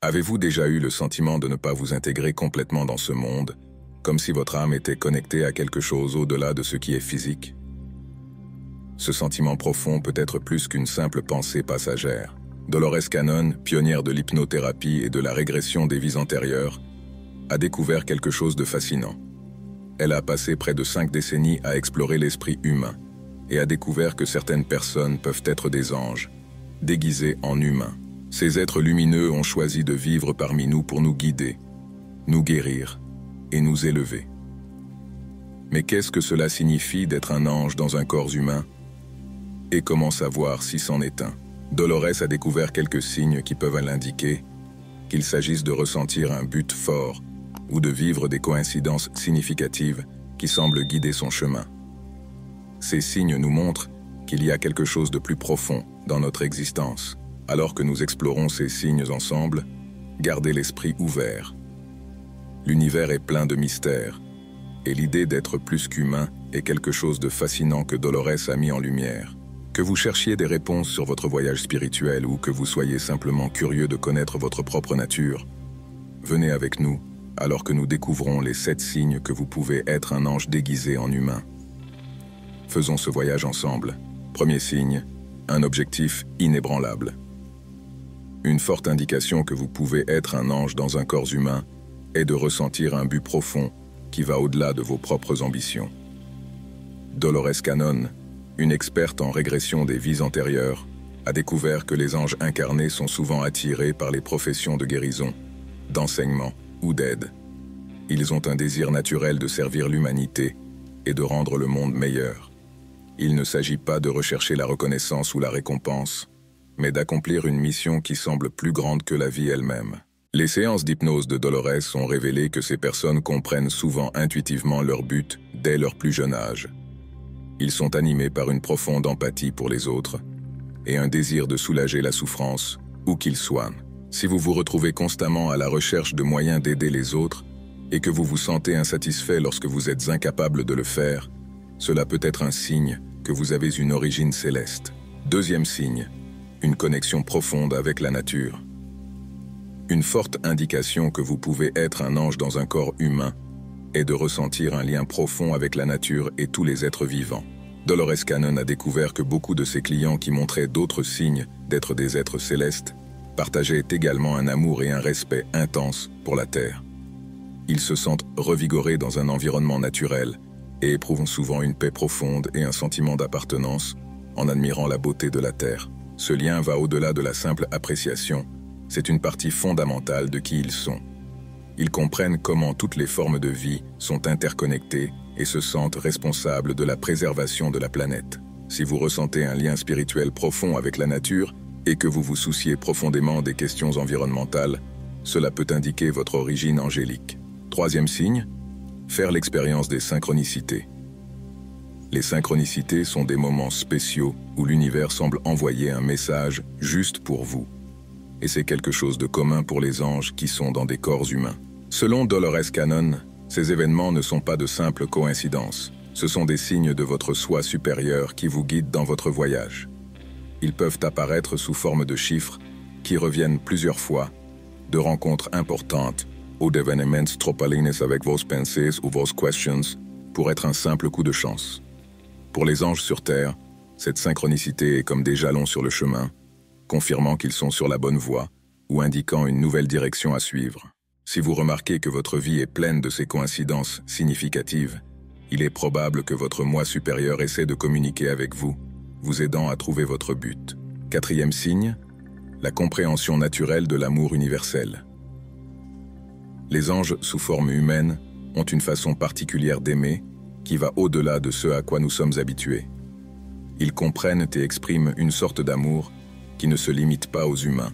Avez-vous déjà eu le sentiment de ne pas vous intégrer complètement dans ce monde, comme si votre âme était connectée à quelque chose au-delà de ce qui est physique? Ce sentiment profond peut être plus qu'une simple pensée passagère. Dolores Cannon, pionnière de l'hypnothérapie et de la régression des vies antérieures, a découvert quelque chose de fascinant. Elle a passé près de 5 décennies à explorer l'esprit humain et a découvert que certaines personnes peuvent être des anges, déguisés en humains. Ces êtres lumineux ont choisi de vivre parmi nous pour nous guider, nous guérir et nous élever. Mais qu'est-ce que cela signifie d'être un ange dans un corps humain? Et comment savoir si c'en est un? Dolores a découvert quelques signes qui peuvent l'indiquer, qu'il s'agisse de ressentir un but fort ou de vivre des coïncidences significatives qui semblent guider son chemin. Ces signes nous montrent qu'il y a quelque chose de plus profond dans notre existence. Alors que nous explorons ces signes ensemble, gardez l'esprit ouvert. L'univers est plein de mystères, et l'idée d'être plus qu'humain est quelque chose de fascinant que Dolores a mis en lumière. Que vous cherchiez des réponses sur votre voyage spirituel ou que vous soyez simplement curieux de connaître votre propre nature, venez avec nous alors que nous découvrons les 7 signes que vous pouvez être un ange déguisé en humain. Faisons ce voyage ensemble. Premier signe, un objectif inébranlable. Une forte indication que vous pouvez être un ange dans un corps humain est de ressentir un but profond qui va au-delà de vos propres ambitions. Dolores Cannon, une experte en régression des vies antérieures, a découvert que les anges incarnés sont souvent attirés par les professions de guérison, d'enseignement ou d'aide. Ils ont un désir naturel de servir l'humanité et de rendre le monde meilleur. Il ne s'agit pas de rechercher la reconnaissance ou la récompense, mais d'accomplir une mission qui semble plus grande que la vie elle-même. Les séances d'hypnose de Dolores ont révélé que ces personnes comprennent souvent intuitivement leur but dès leur plus jeune âge. Ils sont animés par une profonde empathie pour les autres et un désir de soulager la souffrance, où qu'ils soient. Si vous vous retrouvez constamment à la recherche de moyens d'aider les autres et que vous vous sentez insatisfait lorsque vous êtes incapable de le faire, cela peut être un signe que vous avez une origine céleste. Deuxième signe, une connexion profonde avec la nature. Une forte indication que vous pouvez être un ange dans un corps humain est de ressentir un lien profond avec la nature et tous les êtres vivants. Dolores Cannon a découvert que beaucoup de ses clients qui montraient d'autres signes d'être des êtres célestes partageaient également un amour et un respect intense pour la Terre. Ils se sentent revigorés dans un environnement naturel et éprouvent souvent une paix profonde et un sentiment d'appartenance en admirant la beauté de la Terre. Ce lien va au-delà de la simple appréciation, c'est une partie fondamentale de qui ils sont. Ils comprennent comment toutes les formes de vie sont interconnectées et se sentent responsables de la préservation de la planète. Si vous ressentez un lien spirituel profond avec la nature et que vous vous souciez profondément des questions environnementales, cela peut indiquer votre origine angélique. Troisième signe, faire l'expérience des synchronicités. Les synchronicités sont des moments spéciaux où l'univers semble envoyer un message juste pour vous. Et c'est quelque chose de commun pour les anges qui sont dans des corps humains. Selon Dolores Cannon, ces événements ne sont pas de simples coïncidences. Ce sont des signes de votre soi supérieur qui vous guident dans votre voyage. Ils peuvent apparaître sous forme de chiffres qui reviennent plusieurs fois, de rencontres importantes ou d'événements trop alignés avec vos pensées ou vos questions pour être un simple coup de chance. Pour les anges sur Terre, cette synchronicité est comme des jalons sur le chemin, confirmant qu'ils sont sur la bonne voie ou indiquant une nouvelle direction à suivre. Si vous remarquez que votre vie est pleine de ces coïncidences significatives, il est probable que votre moi supérieur essaie de communiquer avec vous, vous aidant à trouver votre but. Quatrième signe, la compréhension naturelle de l'amour universel. Les anges sous forme humaine ont une façon particulière d'aimer qui va au-delà de ce à quoi nous sommes habitués. Ils comprennent et expriment une sorte d'amour qui ne se limite pas aux humains,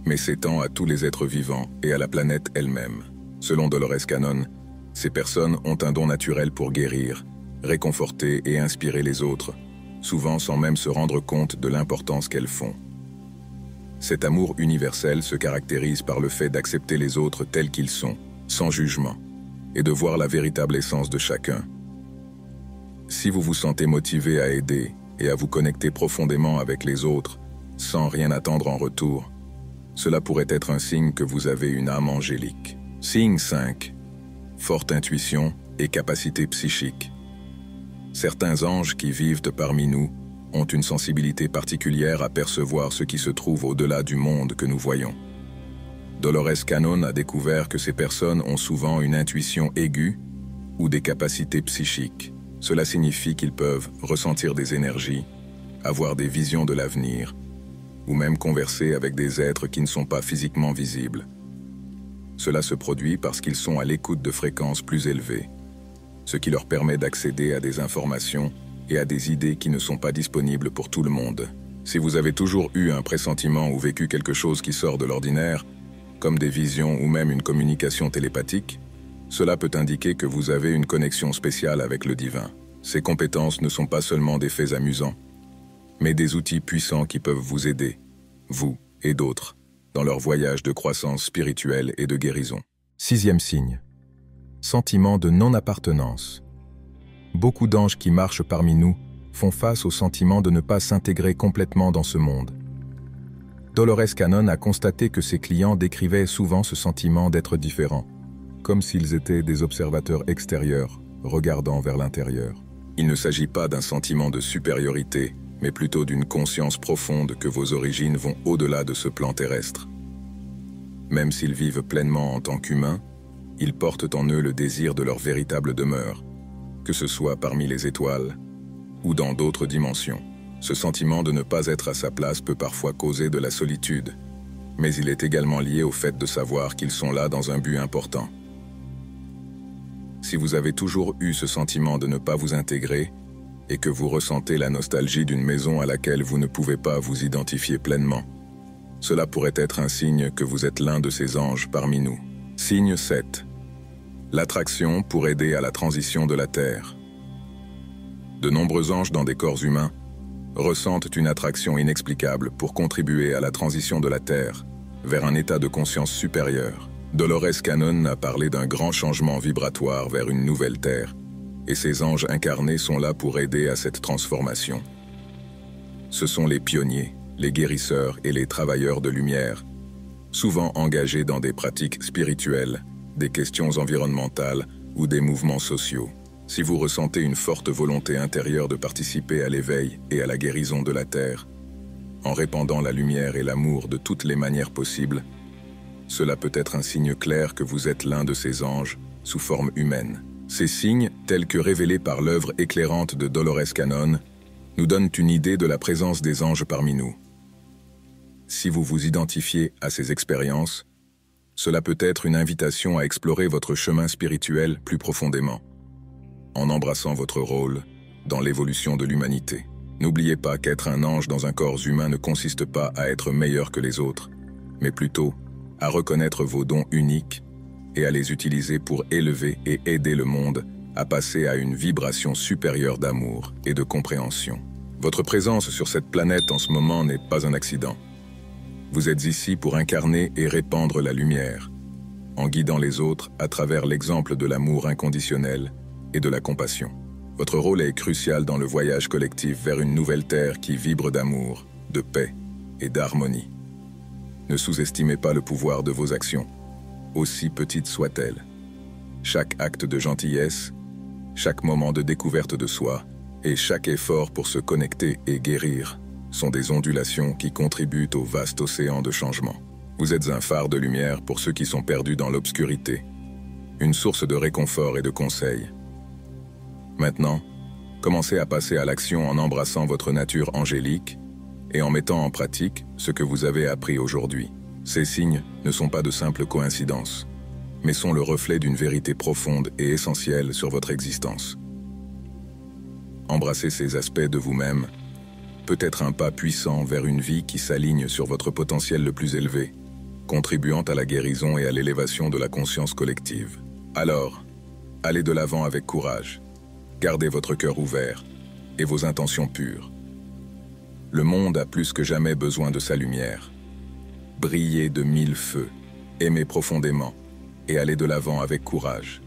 mais s'étend à tous les êtres vivants et à la planète elle-même. Selon Dolores Cannon, ces personnes ont un don naturel pour guérir, réconforter et inspirer les autres, souvent sans même se rendre compte de l'importance qu'elles font. Cet amour universel se caractérise par le fait d'accepter les autres tels qu'ils sont, sans jugement, et de voir la véritable essence de chacun. Si vous vous sentez motivé à aider et à vous connecter profondément avec les autres, sans rien attendre en retour, Cela pourrait être un signe que vous avez une âme angélique. Signe 5. Forte intuition et capacité psychique. Certains anges qui vivent parmi nous ont une sensibilité particulière à percevoir ce qui se trouve au-delà du monde que nous voyons. Dolores Cannon a découvert que ces personnes ont souvent une intuition aiguë ou des capacités psychiques. Cela signifie qu'ils peuvent ressentir des énergies, avoir des visions de l'avenir, ou même converser avec des êtres qui ne sont pas physiquement visibles. Cela se produit parce qu'ils sont à l'écoute de fréquences plus élevées, ce qui leur permet d'accéder à des informations et à des idées qui ne sont pas disponibles pour tout le monde. Si vous avez toujours eu un pressentiment ou vécu quelque chose qui sort de l'ordinaire, comme des visions ou même une communication télépathique, cela peut indiquer que vous avez une connexion spéciale avec le divin. Ces compétences ne sont pas seulement des faits amusants, mais des outils puissants qui peuvent vous aider, vous et d'autres, dans leur voyage de croissance spirituelle et de guérison. 6e signe. Sentiment de non-appartenance. Beaucoup d'anges qui marchent parmi nous font face au sentiment de ne pas s'intégrer complètement dans ce monde. Dolores Cannon a constaté que ses clients décrivaient souvent ce sentiment d'être différents, comme s'ils étaient des observateurs extérieurs, regardant vers l'intérieur. Il ne s'agit pas d'un sentiment de supériorité, mais plutôt d'une conscience profonde que vos origines vont au-delà de ce plan terrestre. Même s'ils vivent pleinement en tant qu'humains, ils portent en eux le désir de leur véritable demeure, que ce soit parmi les étoiles ou dans d'autres dimensions. Ce sentiment de ne pas être à sa place peut parfois causer de la solitude, mais il est également lié au fait de savoir qu'ils sont là dans un but important. Si vous avez toujours eu ce sentiment de ne pas vous intégrer et que vous ressentez la nostalgie d'une maison à laquelle vous ne pouvez pas vous identifier pleinement, cela pourrait être un signe que vous êtes l'un de ces anges parmi nous. Signe 7. L'attraction pour aider à la transition de la Terre. De nombreux anges dans des corps humains ressentent une attraction inexplicable pour contribuer à la transition de la Terre vers un état de conscience supérieur. Dolores Cannon a parlé d'un grand changement vibratoire vers une nouvelle Terre, et ces anges incarnés sont là pour aider à cette transformation. Ce sont les pionniers, les guérisseurs et les travailleurs de lumière, souvent engagés dans des pratiques spirituelles, des questions environnementales ou des mouvements sociaux. Si vous ressentez une forte volonté intérieure de participer à l'éveil et à la guérison de la Terre, en répandant la lumière et l'amour de toutes les manières possibles, cela peut être un signe clair que vous êtes l'un de ces anges sous forme humaine. Ces signes, tels que révélés par l'œuvre éclairante de Dolores Cannon, nous donnent une idée de la présence des anges parmi nous. Si vous vous identifiez à ces expériences, cela peut être une invitation à explorer votre chemin spirituel plus profondément, en embrassant votre rôle dans l'évolution de l'humanité. N'oubliez pas qu'être un ange dans un corps humain ne consiste pas à être meilleur que les autres, mais plutôt à reconnaître vos dons uniques et à les utiliser pour élever et aider le monde à passer à une vibration supérieure d'amour et de compréhension. Votre présence sur cette planète en ce moment n'est pas un accident. Vous êtes ici pour incarner et répandre la lumière, en guidant les autres à travers l'exemple de l'amour inconditionnel et de la compassion. Votre rôle est crucial dans le voyage collectif vers une nouvelle terre qui vibre d'amour, de paix et d'harmonie. Ne sous-estimez pas le pouvoir de vos actions, aussi petites soient-elles. Chaque acte de gentillesse, chaque moment de découverte de soi et chaque effort pour se connecter et guérir sont des ondulations qui contribuent au vaste océan de changement. Vous êtes un phare de lumière pour ceux qui sont perdus dans l'obscurité, une source de réconfort et de conseils. Maintenant, commencez à passer à l'action en embrassant votre nature angélique et en mettant en pratique ce que vous avez appris aujourd'hui. Ces signes ne sont pas de simples coïncidences, mais sont le reflet d'une vérité profonde et essentielle sur votre existence. Embrasser ces aspects de vous-même peut être un pas puissant vers une vie qui s'aligne sur votre potentiel le plus élevé, contribuant à la guérison et à l'élévation de la conscience collective. Alors, allez de l'avant avec courage. Gardez votre cœur ouvert et vos intentions pures. Le monde a plus que jamais besoin de sa lumière. Brillez de 1000 feux, aimez profondément et allez de l'avant avec courage.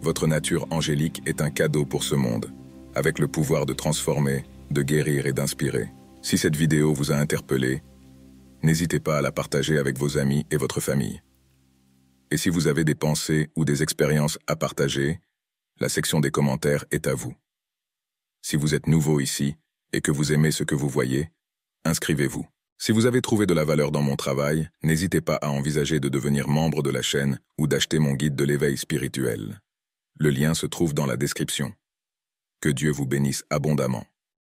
Votre nature angélique est un cadeau pour ce monde, avec le pouvoir de transformer, de guérir et d'inspirer. Si cette vidéo vous a interpellé, n'hésitez pas à la partager avec vos amis et votre famille. Et si vous avez des pensées ou des expériences à partager, la section des commentaires est à vous. Si vous êtes nouveau ici et que vous aimez ce que vous voyez, inscrivez-vous. Si vous avez trouvé de la valeur dans mon travail, n'hésitez pas à envisager de devenir membre de la chaîne ou d'acheter mon guide de l'éveil spirituel. Le lien se trouve dans la description. Que Dieu vous bénisse abondamment.